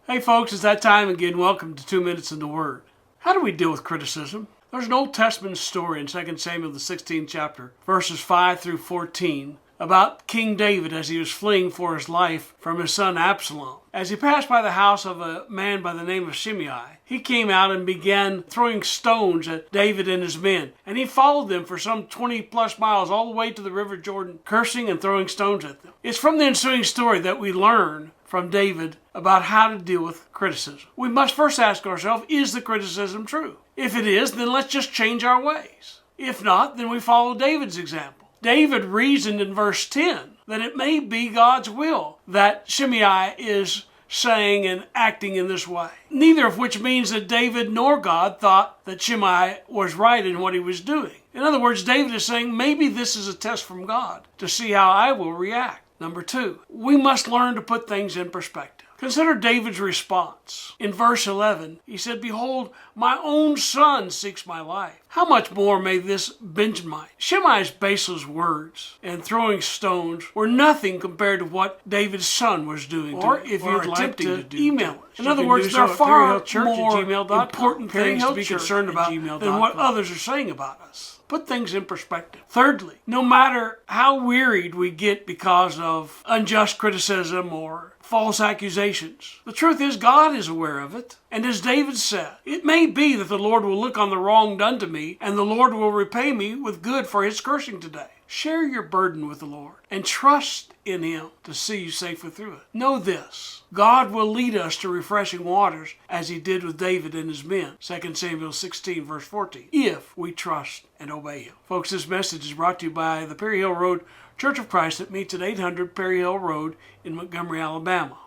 Hey folks, it's that time again. Welcome to 2 Minutes in the Word. How do we deal with criticism? There's an Old Testament story in 2 Samuel, the 16th chapter, verses 5 through 14, about King David as he was fleeing for his life from his son Absalom. As he passed by the house of a man by the name of Shimei, he came out and began throwing stones at David and his men. And he followed them for some 20 plus miles all the way to the river Jordan, cursing and throwing stones at them. It's from the ensuing story that we learn from David about how to deal with criticism. We must first ask ourselves, is the criticism true? If it is, then let's just change our ways. If not, then we follow David's example. David reasoned in verse 10 that it may be God's will that Shimei is saying and acting in this way. Neither of which means that David nor God thought that Shimei was right in what he was doing. In other words, David is saying maybe this is a test from God to see how I will react. Number 2, we must learn to put things in perspective. Consider David's response. In verse 11, he said, "Behold, my own son seeks my life. How much more may this Benjamite?" Shimei's baseless words and throwing stones were nothing compared to what David's son was doing. Or if you'd like to email us. In other words, there are far more important things to be concerned about than what others are saying about us. Put things in perspective. Thirdly, no matter how wearied we get because of unjust criticism or false accusations, the truth is God is aware of it. And as David said, it may be that the Lord will look on the wrong done to me and the Lord will repay me with good for his cursing today. Share your burden with the Lord and trust in him to see you safely through it. Know this, God will lead us to refreshing waters as he did with David and his men. 2 Samuel 16 verse 14, if we trust and obey him. Folks, this message is brought to you by the Perry Hill Road Church of Christ that meets at 800 Perry Hill Road in Montgomery, Alabama.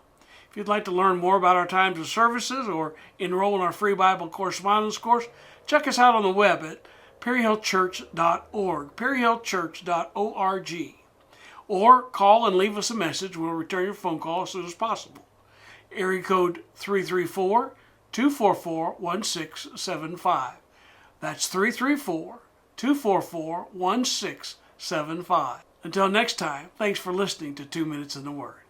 If you'd like to learn more about our times of services or enroll in our free Bible correspondence course, check us out on the web at perryhillchurch.org, perryhillchurch.org. Or call and leave us a message. We'll return your phone call as soon as possible. Area code 334-244-1675. That's 334-244-1675. Until next time, thanks for listening to 2 Minutes in the Word.